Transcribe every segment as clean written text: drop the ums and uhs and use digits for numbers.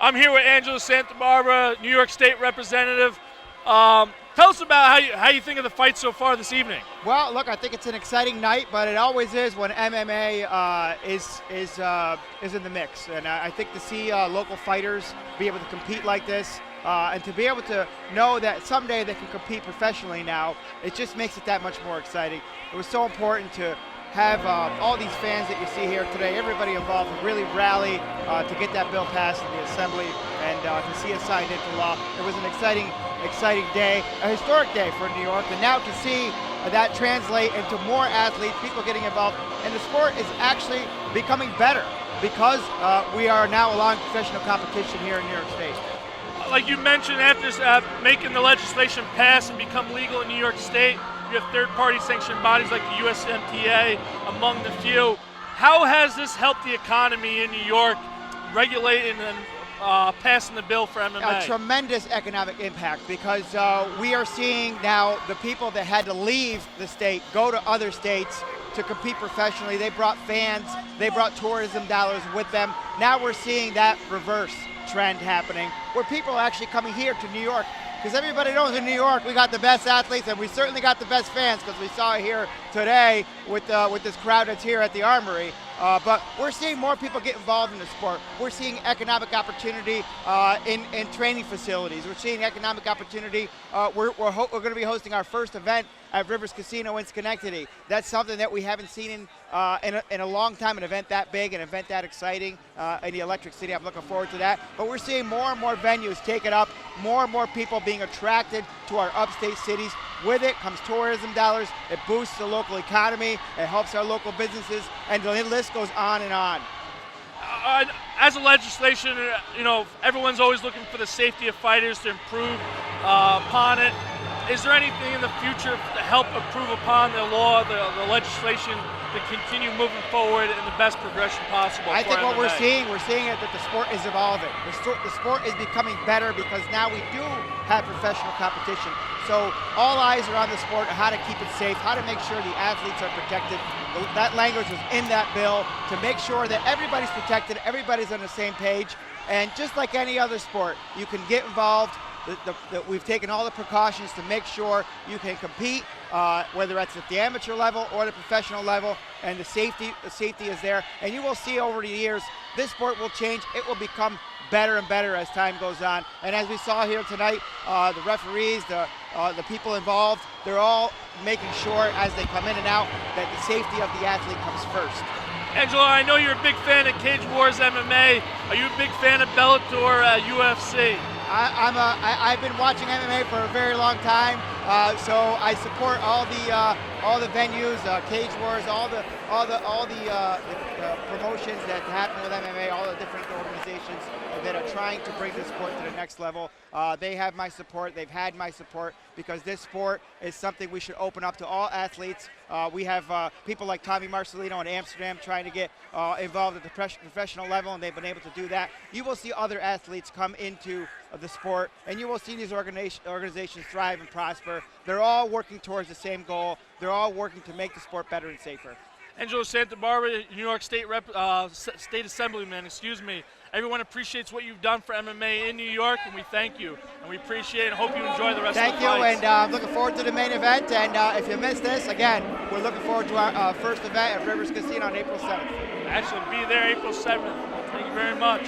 I'm here with Angela Santa Barbara, New York State representative. Tell us about how you think of the fight so far this evening. Well, look, I think it's an exciting night, but it always is when MMA is in the mix. And I think to see local fighters be able to compete like this, and to be able to know that someday they can compete professionally now, it just makes it that much more exciting. It was so important to have all these fans that you see here today, everybody involved, to really rally to get that bill passed in the Assembly and to see it signed into law. It was an exciting day, a historic day for New York, and now to see that translate into more athletes, people getting involved, and the sport is actually becoming better because we are now allowing professional competition here in New York State. Like you mentioned, after making the legislation pass and become legal in New York State, you have third-party sanctioned bodies like the USMTA among the few. How has this helped the economy in New York, regulating and passing the bill for MMA? A tremendous economic impact because we are seeing now the people that had to leave the state go to other states to compete professionally. They brought fans, they brought tourism dollars with them. Now we're seeing that reverse trend happening where people are actually coming here to New York. Because everybody knows in New York we got the best athletes and we certainly got the best fans because we saw it here today with this crowd that's here at the Armory. But we're seeing more people get involved in the sport. We're seeing economic opportunity in training facilities. We're seeing economic opportunity. We're going to be hosting our first event at Rivers Casino in Schenectady. That's something that we haven't seen in a long time, an event that big, an event that exciting in the Electric City. I'm looking forward to that. But we're seeing more and more venues take it up, more and more people being attracted to our upstate cities. With it comes tourism dollars. It boosts the local economy. It helps our local businesses, and the list goes on and on. As a legislation, everyone's always looking for the safety of fighters to improve upon it. Is there anything in the future to help improve upon the law, the legislation, to continue moving forward in the best progression possible? I think what MMA? we're seeing it that the sport is evolving. The sport is becoming better because now we do have professional competition. So all eyes are on the sport, how to keep it safe, how to make sure the athletes are protected. That language was in that bill to make sure that everybody's protected, everybody's on the same page. And just like any other sport, you can get involved. We've taken all the precautions to make sure you can compete, whether it's at the amateur level or the professional level, and the safety is there. And you will see over the years, this sport will change. It will become better and better as time goes on. And as we saw here tonight, the referees, the people involved, they're all making sure as they come in and out that the safety of the athlete comes first. Angela, I know you're a big fan of Cage Wars MMA. Are you a big fan of Bellator UFC? I've been watching MMA for a very long time, so I support all the venues, Cage Wars, all the promotions that happen with MMA, all the different organizations that are trying to bring this sport to the next level. They have my support. They've had my support because this sport is something we should open up to all athletes. We have people like Tommy Marcelino in Amsterdam trying to get involved at the professional level, and they've been able to do that. You will see other athletes come into the sport, and you will see these organizations thrive and prosper. They're all working towards the same goal. They're all working to make the sport better and safer. Angela Santa Barbara, New York State State Assemblyman, Everyone appreciates what you've done for MMA in New York, and we thank you. And we appreciate it and hope you enjoy the rest of the fights. Thank you, and I'm looking forward to the main event. And if you missed this, again, we're looking forward to our first event at Rivers Casino on April 7th. Actually, be there April 7th. Thank you very much.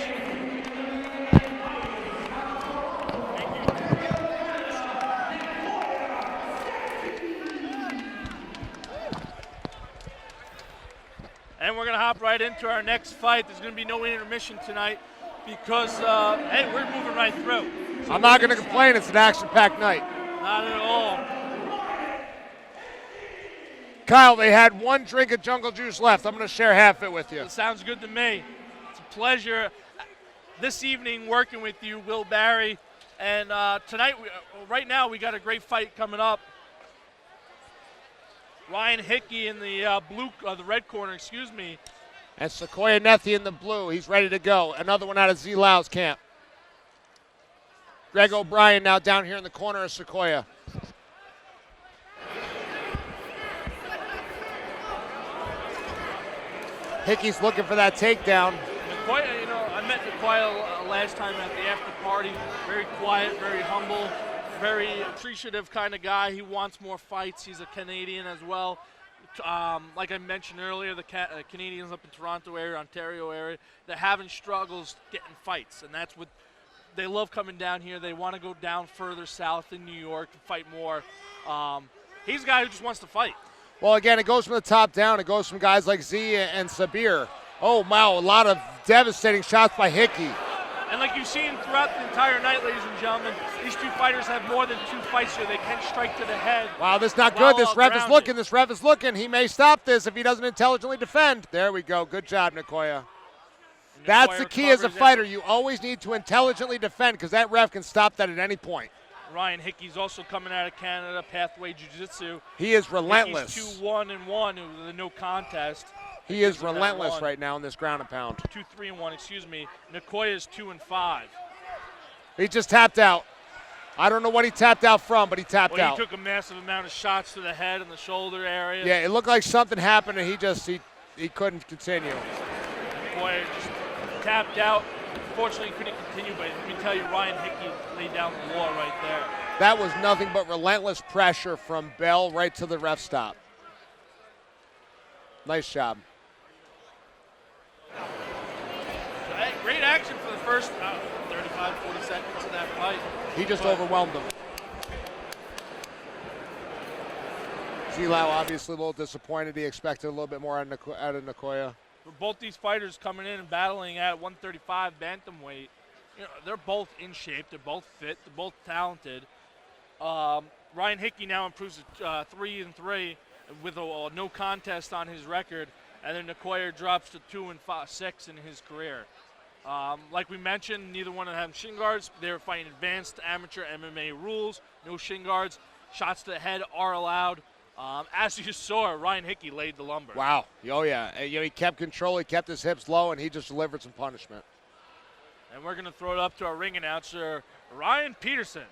And we're going to hop right into our next fight. There's going to be no intermission tonight because, hey, we're moving right through. So I'm not going to complain. It's an action-packed night. Not at all. Kyle, they had one drink of Jungle Juice left. I'm going to share half it with you. It sounds good to me. It's a pleasure this evening working with you, Will Barry. And tonight, right now, we got a great fight coming up. Ryan Hickey in the the red corner, excuse me. And Nequoyah in the blue. He's ready to go. Another one out of Z Lau's camp. Greg O'Brien now down here in the corner of Nequoyah. Hickey's looking for that takedown. Nequoyah, I met Nequoyah last time at the after party. Very quiet, very humble, very appreciative kind of guy. He wants more fights. He's a Canadian as well. Like I mentioned earlier, the Canadians up in Toronto area, Ontario area, they're having struggles getting fights, and that's what they love coming down here. They want to go down further south in New York and fight more. He's a guy who just wants to fight. Well, again, it goes from the top down. It goes from guys like Z and Sabir. Oh, wow, a lot of devastating shots by Hickey. And like you've seen throughout the entire night, ladies and gentlemen, these two fighters have more than 2 fights here. They can strike to the head. Wow, this is not good. This ref is grounded. looking. This ref is looking. He may stop this if he doesn't intelligently defend. There we go. Good job, Nequoyah. That's the key as a fighter. You always need to intelligently defend because that ref can stop that at any point. Ryan Hickey's also coming out of Canada, Pathway Jiu-Jitsu. He is relentless. He's 2-1-1 with a no contest. He is relentless right now in this ground and pound. 2-3-1, excuse me. Nequoyah is 2-5. He just tapped out. I don't know what he tapped out from, but he tapped out. He took a massive amount of shots to the head and the shoulder area. Yeah, it looked like something happened, and he couldn't continue. Nequoyah just tapped out. Unfortunately, he couldn't continue, but let me tell you, Ryan Hickey laid down the law right there. That was nothing but relentless pressure from Bell right to the ref stop. Nice job. Great action for the first 35, 40 seconds of that fight. He just overwhelmed him. Zilau obviously a little disappointed. He expected a little bit more out of Nequoyah. For both these fighters coming in and battling at 135 bantamweight, they're both in shape. They're both fit. They're both talented. Ryan Hickey now improves to 3-3 with a no contest on his record, and then Nequoyah drops to 2-6 in his career. Like we mentioned, neither one of them have shin guards. They're fighting advanced amateur MMA rules. No shin guards. Shots to the head are allowed. As you saw, Ryan Hickey laid the lumber. Wow. Oh, yeah. He kept control. He kept his hips low, and he just delivered some punishment. And we're going to throw it up to our ring announcer, Ryan Peterson.